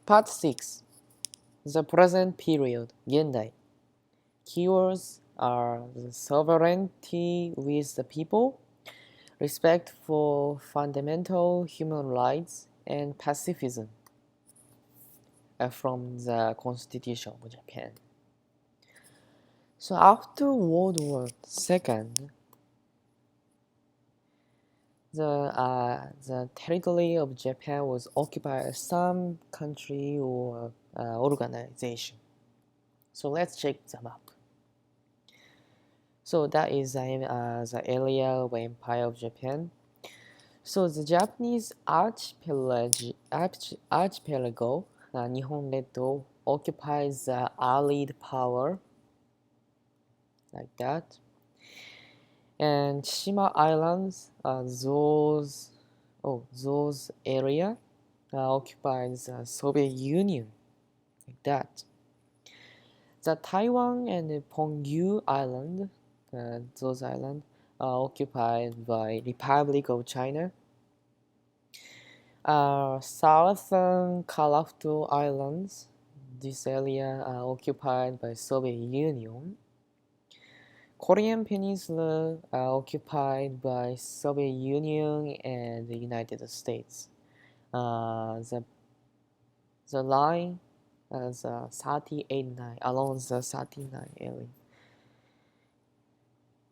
Part 6. The present period, Gendai. Keywords are the sovereignty with the people, respect for fundamental human rights, and pacifism from the Constitution of Japan. So after World War II, the territory of Japan was occupied by some country or organization. So let's check them up. So that is the area of Empire of Japan. So the Japanese archipelago, Nihon Retto, occupies the Allied power, like that. And Shima Islands, those area occupies the Soviet Union, like that. The Taiwan and the Penghu Island, those islands are occupied by Republic of China. Southern Kalafto Islands, this area are occupied by Soviet Union. Korean Peninsula are occupied by Soviet Union and the United States. The line is 38-9 along the 39 area.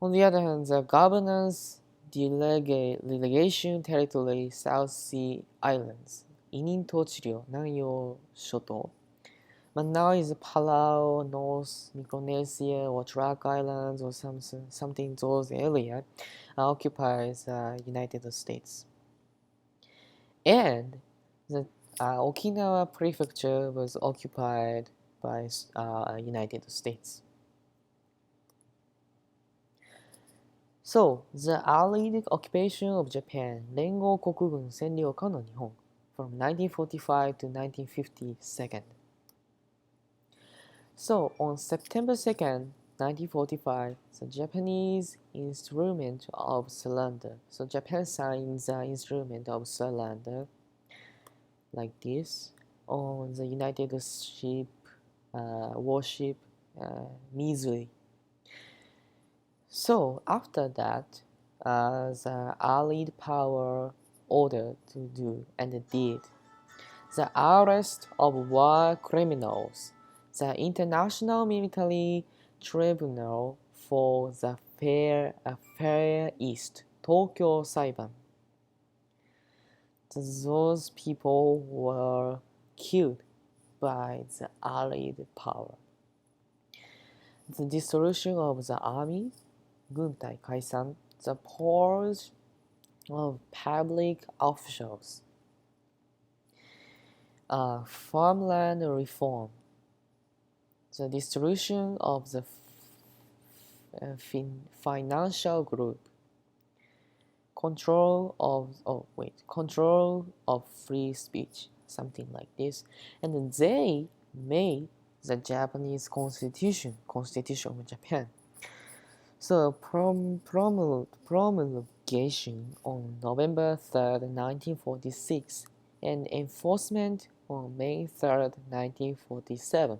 On the other hand, the governance delegation territory South Sea Islands, 이닌토치료, 난요 쇼토. But now is Palau, North Micronesia, or Truk Islands, or something those area occupies United States. And the Okinawa prefecture was occupied by United States. So, the Allied occupation of Japan, 連合国軍占領下の日本 from 1945 to 1952. So, on September 2nd, 1945, the Japanese instrument of surrender. So, Japan signs the instrument of surrender like this on the United warship Missouri. So after that, the Allied power ordered to do and did the arrest of war criminals, the International Military Tribunal for the Far East, Tokyo Saiban. Those people were killed by the Allied power. The dissolution of the army, 軍隊解散, the purge of public officials, farmland reform, the dissolution of the financial group, control of free speech, something like this, and they made the Japanese Constitution of Japan. So promulgation on November 3rd, 1946, and enforcement on May 3rd, 1947.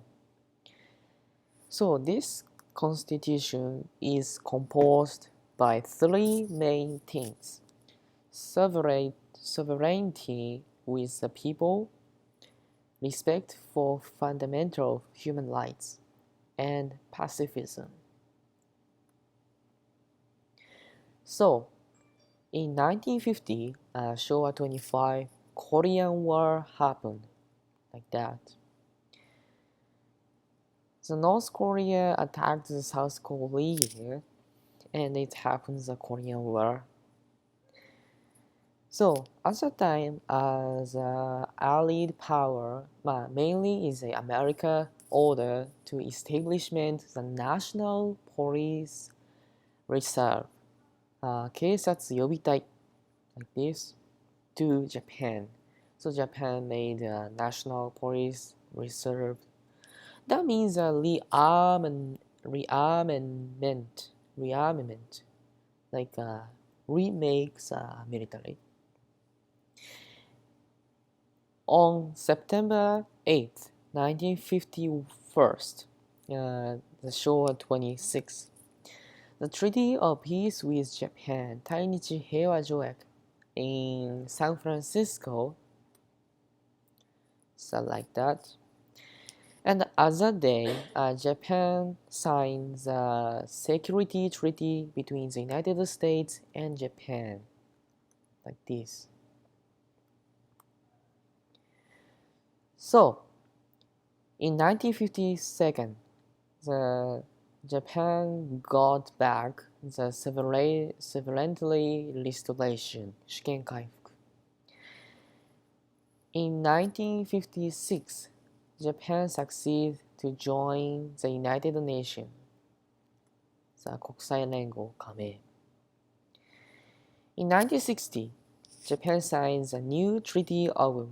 So this constitution is composed by three main things: sovereignty with the people, respect for fundamental human rights, and pacifism. So, in 1950, Showa 25, Korean War happened, like that. The North Korea attacked the South Korea, and it happened the Korean War. So, at the time, the Allied power, mainly is the America, order to establishment the National Police Reserve, 警察予備隊 like this to Japan. So Japan made a National Police Reserve. That means a rearmament, like remakes military. On September 8th, 1951, the Showa 26, the Treaty of Peace with Japan, 対日平和条約 in San Francisco, so like that. And the other day, Japan signed the security treaty between the United States and Japan, like this. So, in 1952, the Japan got back the sovereignty restoration, 主権回復. In 1956, Japan succeeded to join the United Nations, the 国際連合加盟. In 1960, Japan signed the new Treaty of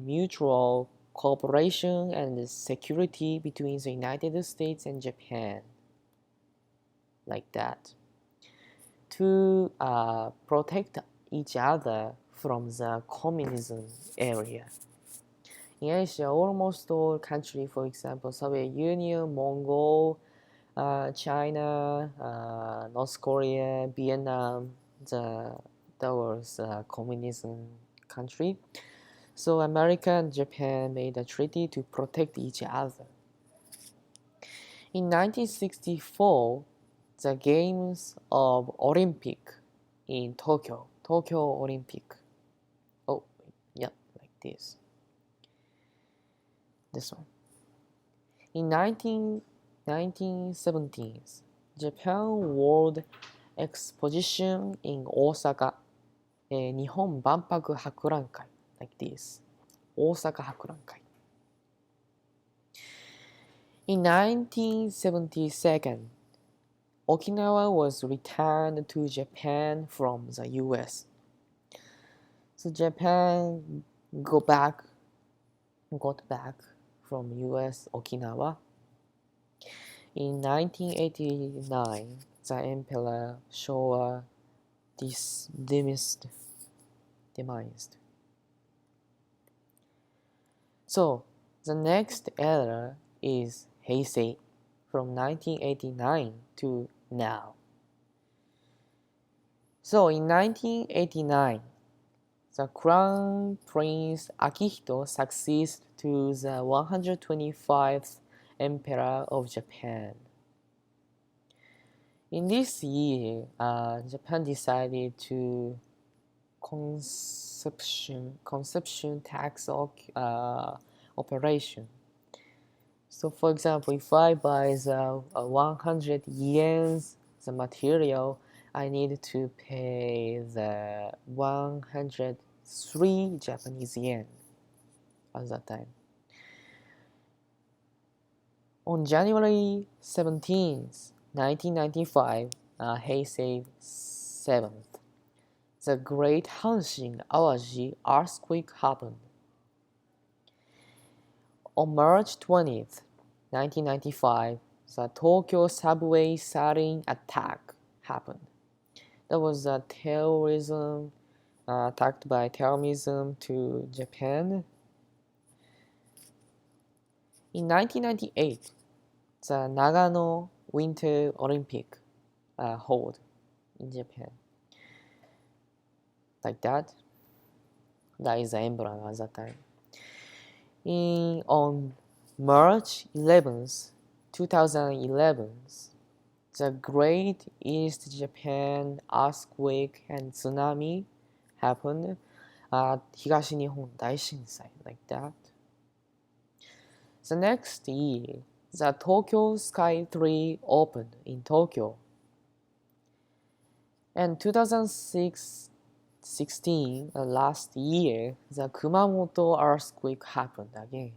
Mutual Cooperation and Security between the United States and Japan, like that, to protect each other from the communism area. In Asia, almost all countries, for example, Soviet Union, Mongol, China, North Korea, Vietnam, that was a communism country. So America and Japan made a treaty to protect each other. In 1964, the Games of Olympic in Tokyo Olympic. Oh, yeah, like this. This one. In 1917, Japan World Exposition in Osaka, 日本万博博覧会, like this. 大阪博覧会. In 1972, Okinawa was returned to Japan from the US. So Japan got back from US Okinawa. In 1989, the Emperor Showa demised. So the next era is Heisei, from 1989 to now. So in 1989, the Crown Prince Akihito succeeded to the 125th Emperor of Japan. In this year, Japan decided to consumption tax operation. So for example, if I buy the 100 yen the material, I need to pay the 103 Japanese yen at that time. On January 17th, 1995, Heisei 7th, the Great Hanshin Awaji earthquake happened. On March 20th, 1995, the Tokyo subway sarin attack happened. That was a terrorism attacked by terrorism to Japan. In 1998, the Nagano Winter Olympic held in Japan. Like that. That is the emblem at that time. On March 11th, 2011, the Great East Japan earthquake and tsunami happened at 東日本大震災, like that. The next year, the Tokyo Sky Tree opened in Tokyo. And 2016, last year, the Kumamoto earthquake happened again.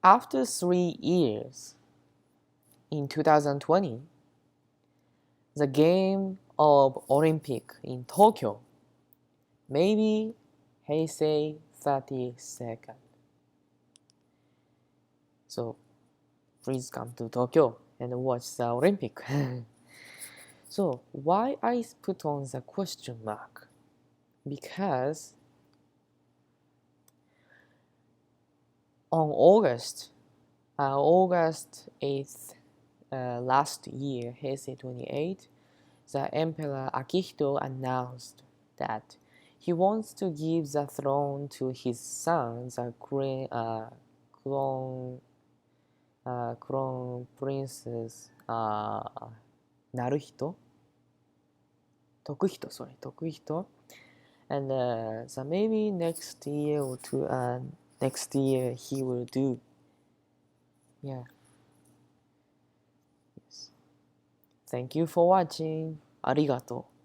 After 3 years, in 2020, the Game of Olympic in Tokyo, maybe Heisei 32nd. So please come to Tokyo and watch the Olympic. So why I put on the question mark? Because on August 8th, last year, Heisei 28, the Emperor Akihito announced that he wants to give the throne to his son, the crown princess Naruhito, Tokuhito, and so maybe next year or two, next year he will do. Yeah. Yes. Thank you for watching. ありがとう。